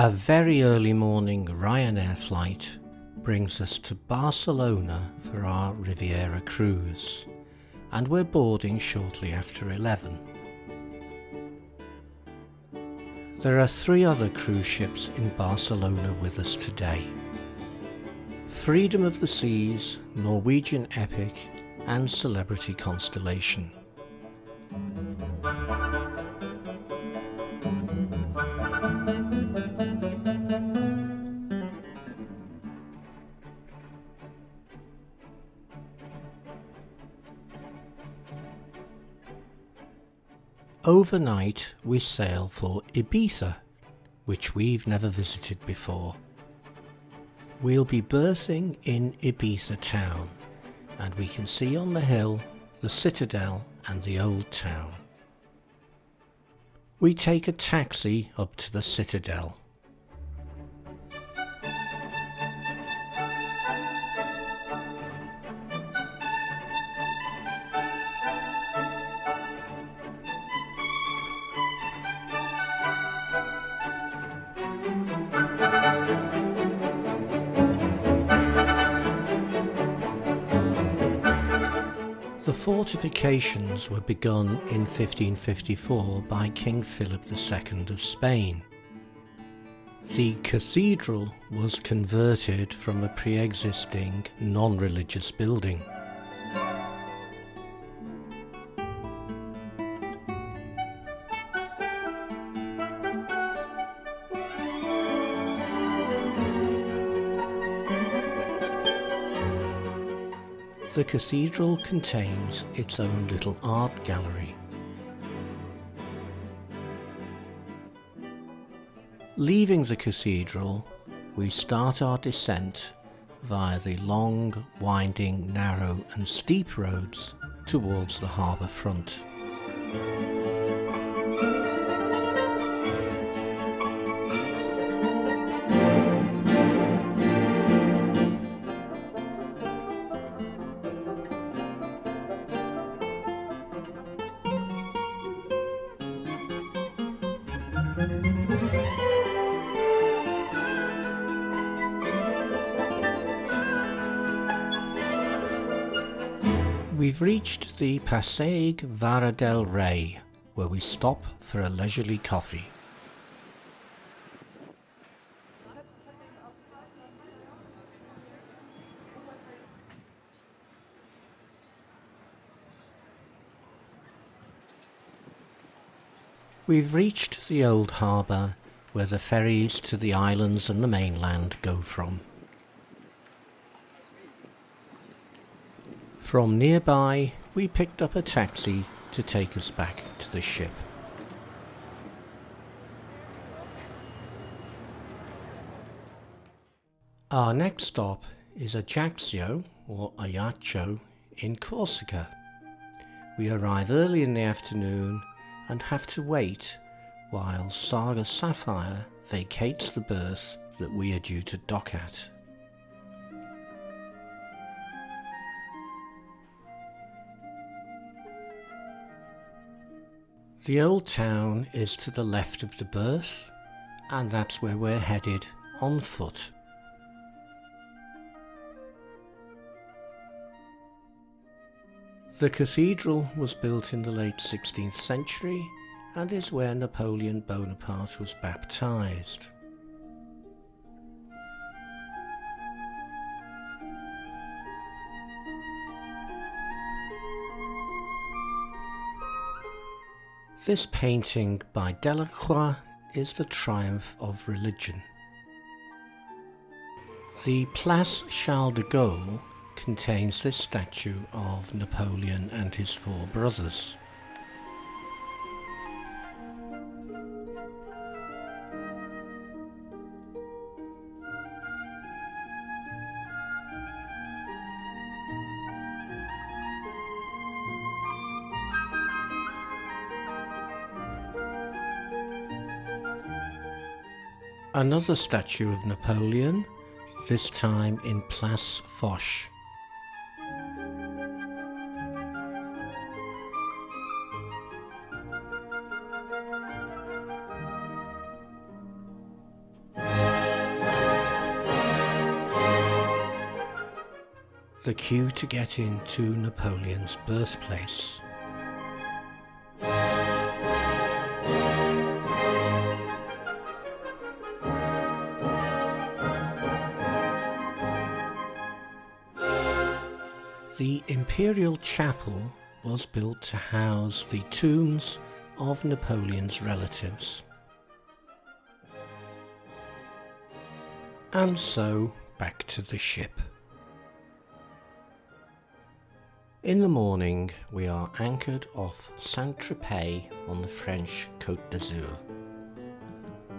A very early morning Ryanair flight brings us to Barcelona for our Riviera cruise, and we're boarding shortly after 11. There are 3 other cruise ships in Barcelona with us today: Freedom of the Seas, Norwegian Epic and Celebrity Constellation. Overnight we sail for Ibiza, which we've never visited before. We'll be berthing in Ibiza town, and we can see on the hill the citadel and the old town. We take a taxi up to the citadel. The fortifications were begun in 1554 by King Philip II of Spain. The cathedral was converted from a pre-existing non-religious building. The cathedral contains its own little art gallery. Leaving the cathedral, we start our descent via the long, winding, narrow and steep roads towards the harbour front. We've reached the Passeig Vara del Rey, where we stop for a leisurely coffee. We've reached the old harbour, where the ferries to the islands and the mainland go from. From nearby, we picked up a taxi to take us back to the ship. Our next stop is Ajaccio, or Ajaccio, in Corsica. We arrive early in the afternoon and have to wait while Saga Sapphire vacates the berth that we are due to dock at. The old town is to the left of the berth, and that's where we're headed on foot. The cathedral was built in the late 16th century and is where Napoleon Bonaparte was baptized. This painting by Delacroix is the triumph of religion. The Place Charles de Gaulle contains this statue of Napoleon and his 4 brothers. Another statue of Napoleon, this time in Place Foch. The queue to get into Napoleon's birthplace. The Imperial Chapel was built to house the tombs of Napoleon's relatives. And so back to the ship. In the morning we are anchored off Saint-Tropez on the French Côte d'Azur.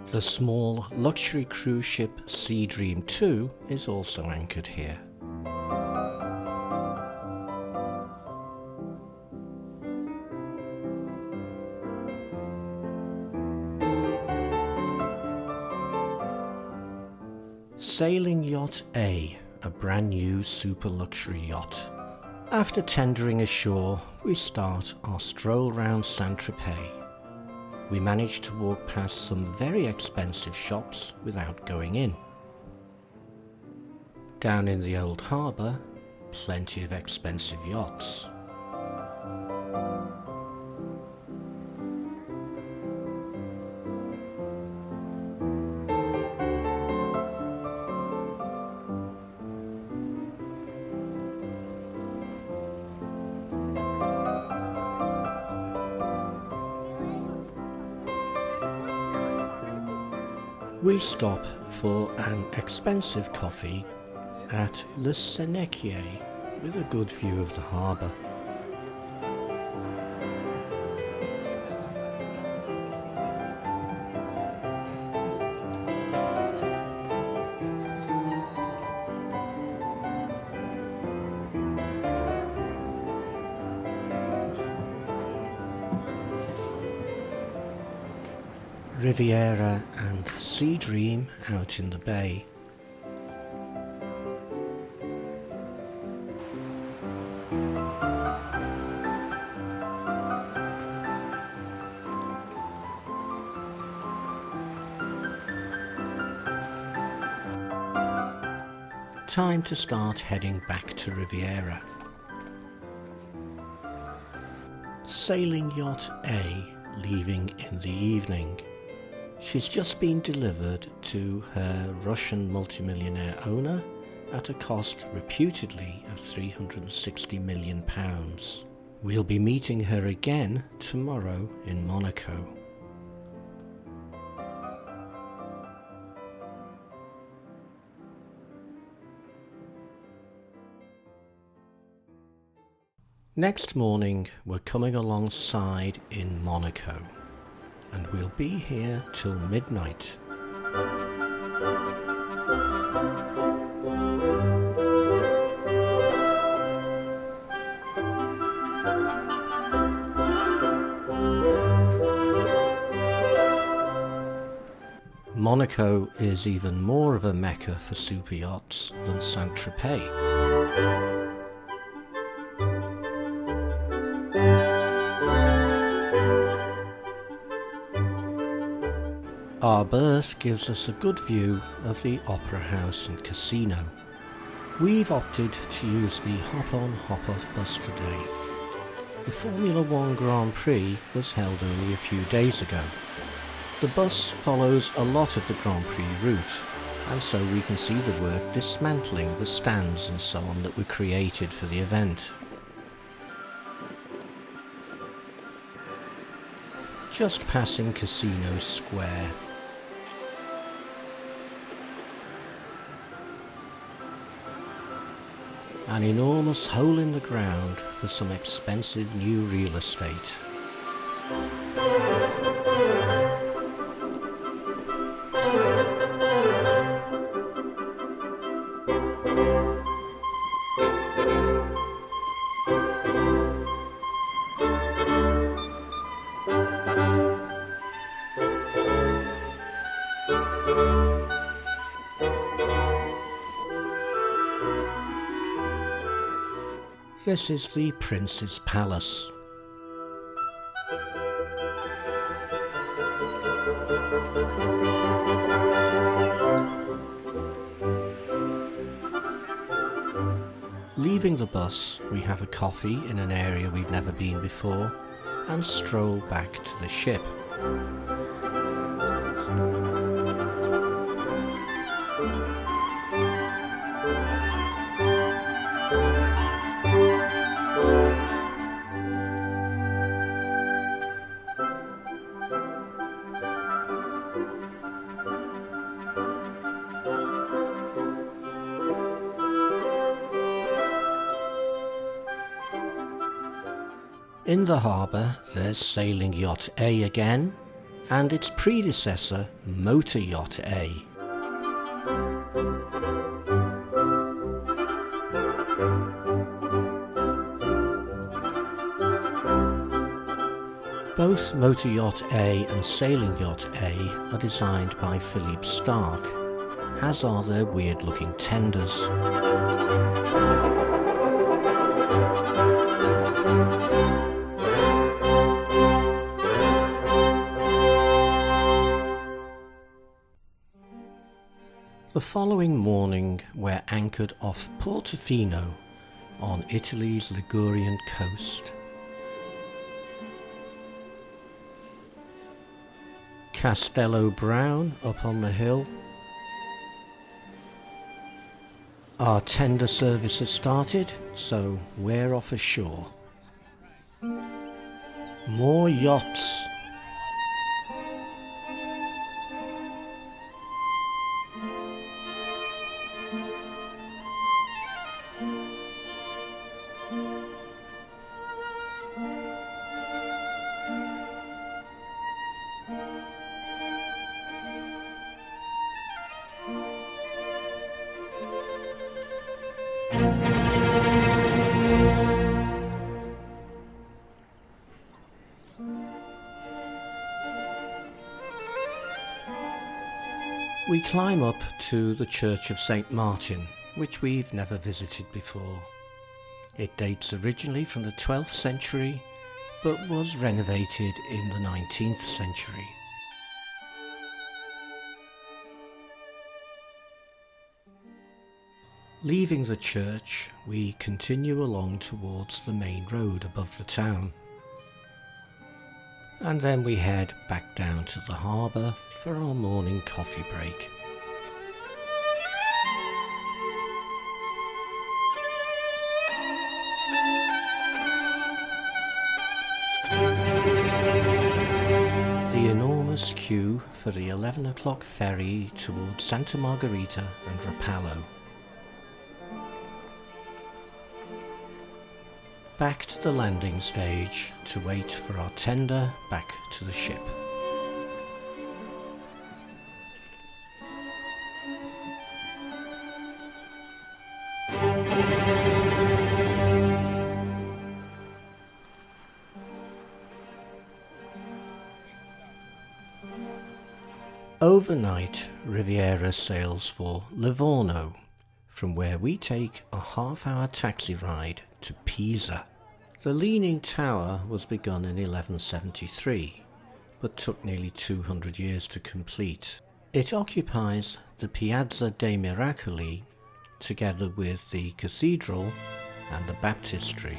The small luxury cruise ship Sea Dream 2 is also anchored here. Sailing Yacht A, a brand new super luxury yacht. After tendering ashore, we start our stroll round Saint-Tropez. We manage to walk past some very expensive shops without going in. Down in the old harbour, plenty of expensive yachts. We stop for an expensive coffee at Le Sénéchier with a good view of the harbour. Riviera and Sea Dream out in the bay. Time to start heading back to Riviera. Sailing Yacht A leaving in the evening. She's just been delivered to her Russian multimillionaire owner at a cost reputedly of £360 million. We'll be meeting her again tomorrow in Monaco. Next morning we're coming alongside in Monaco, and we'll be here till midnight. Monaco is even more of a mecca for super yachts than Saint-Tropez. Our berth gives us a good view of the Opera House and Casino. We've opted to use the hop-on hop-off bus today. The Formula One Grand Prix was held only a few days ago. The bus follows a lot of the Grand Prix route, and so we can see the work dismantling the stands and so on that were created for the event. Just passing Casino Square. An enormous hole in the ground for some expensive new real estate. This is the Prince's Palace. Leaving the bus, we have a coffee in an area we've never been before and stroll back to the ship. In the harbour there's Sailing Yacht A again, and its predecessor Motor Yacht A. Both Motor Yacht A and Sailing Yacht A are designed by Philippe Starck, as are their weird looking tenders. The following morning we're anchored off Portofino on Italy's Ligurian coast. Castello Brown up on the hill. Our tender service has started, so we're off ashore. More yachts. We climb up to the Church of St. Martin, which we've never visited before. It dates originally from the 12th century, but was renovated in the 19th century. Leaving the church, we continue along towards the main road above the town. And then we head back down to the harbour for our morning coffee break. The enormous queue for the 11 o'clock ferry towards Santa Margherita and Rapallo. Back to the landing stage to wait for our tender back to the ship. Overnight, Riviera sails for Livorno, from where we take a half-hour taxi ride to Pisa. The Leaning Tower was begun in 1173, but took nearly 200 years to complete. It occupies the Piazza dei Miracoli, together with the cathedral and the baptistry.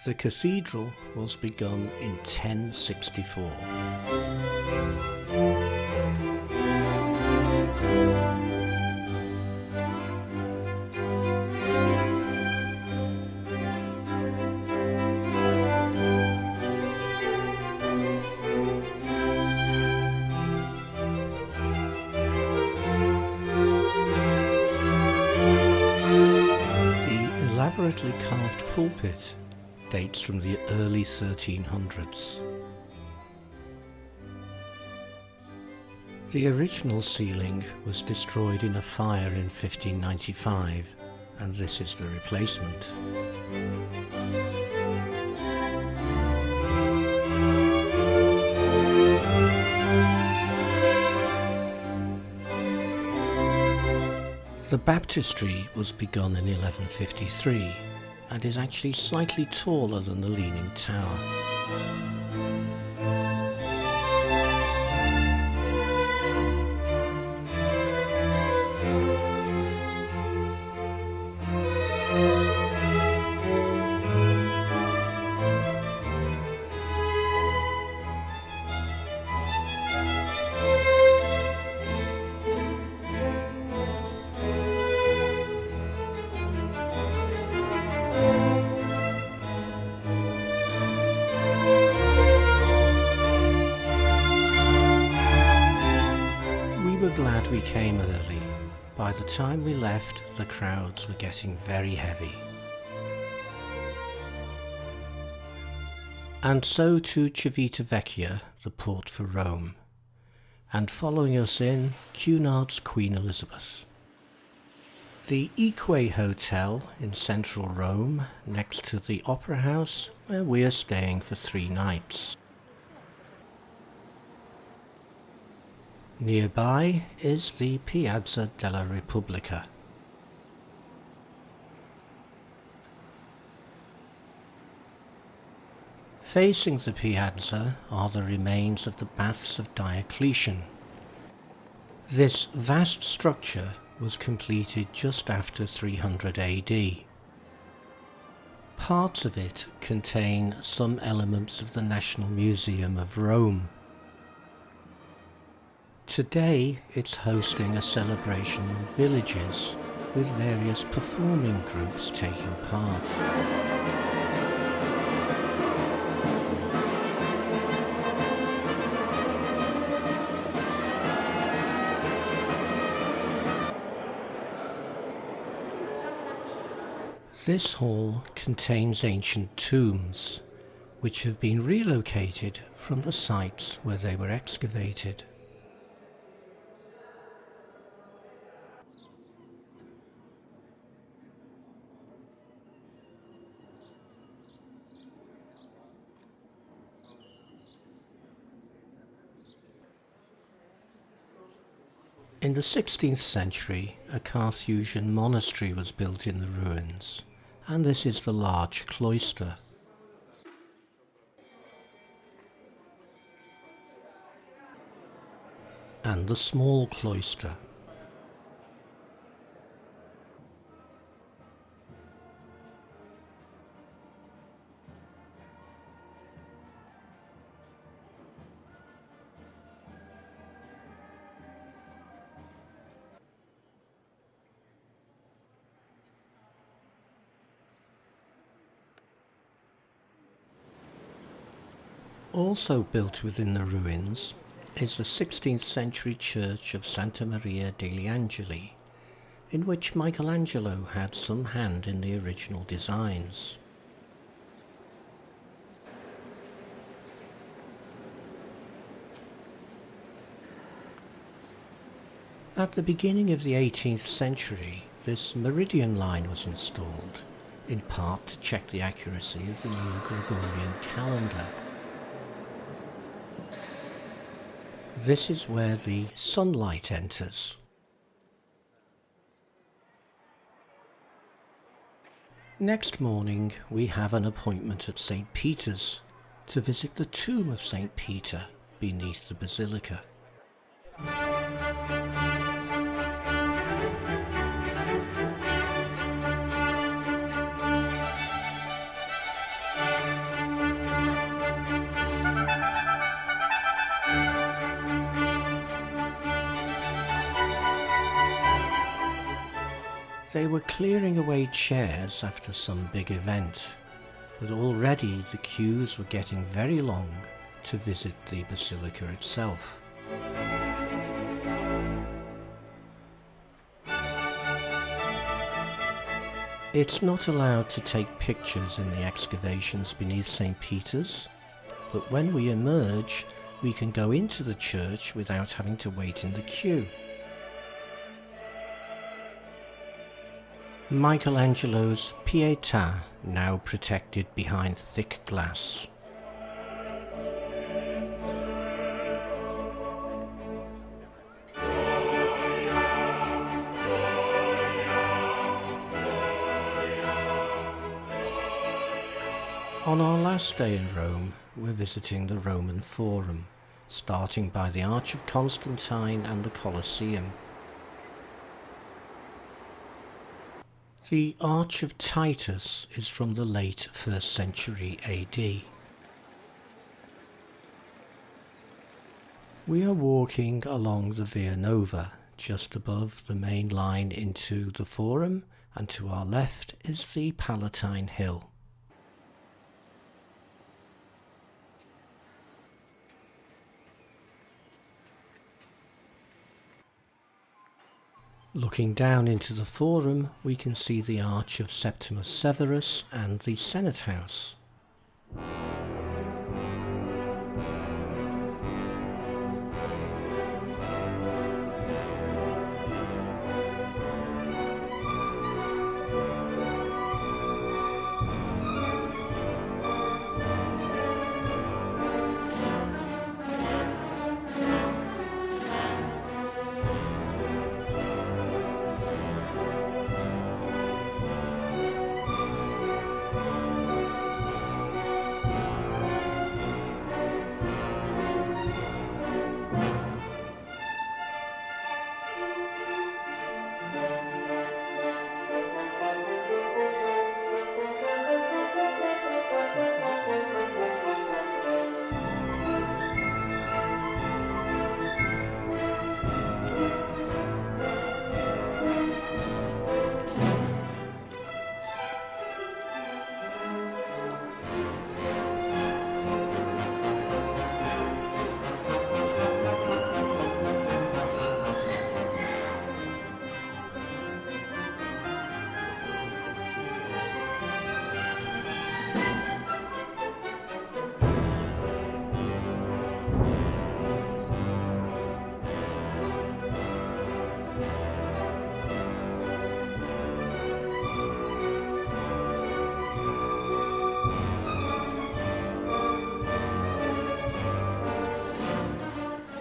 The cathedral was begun in 1064. The elaborately carved pulpit dates from the early 1300s. The original ceiling was destroyed in a fire in 1595, and this is the replacement. The baptistry was begun in 1153 and is actually slightly taller than the Leaning Tower. Glad we came early. By the time we left, the crowds were getting very heavy. And so to Civitavecchia, the port for Rome, and following us in, Cunard's Queen Elizabeth. The Eque Hotel in central Rome, next to the Opera House, where we are staying for 3 nights. Nearby is the Piazza della Repubblica. Facing the piazza are the remains of the Baths of Diocletian. This vast structure was completed just after 300 AD. Parts of it contain some elements of the National Museum of Rome. Today it's hosting a celebration of villages with various performing groups taking part. This hall contains ancient tombs, which have been relocated from the sites where they were excavated. In the 16th century, a Carthusian monastery was built in the ruins, and this is the large cloister. And the small cloister. Also built within the ruins is the 16th century church of Santa Maria degli Angeli, in which Michelangelo had some hand in the original designs. At the beginning of the 18th century, this meridian line was installed, in part to check the accuracy of the new Gregorian calendar. This is where the sunlight enters. Next morning we have an appointment at St. Peter's to visit the tomb of St. Peter beneath the basilica. They were clearing away chairs after some big event, but already the queues were getting very long to visit the basilica itself. It's not allowed to take pictures in the excavations beneath St. Peter's, but when we emerge, we can go into the church without having to wait in the queue. Michelangelo's Pietà, now protected behind thick glass. On our last day in Rome, we're visiting the Roman Forum, starting by the Arch of Constantine and the Colosseum. The Arch of Titus is from the late 1st century AD. We are walking along the Via Nova, just above the main line into the Forum, and to our left is the Palatine Hill. Looking down into the Forum, we can see the Arch of Septimus Severus and the Senate House.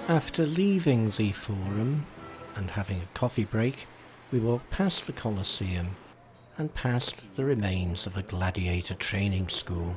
After leaving the Forum and having a coffee break, we walked past the Colosseum and past the remains of a gladiator training school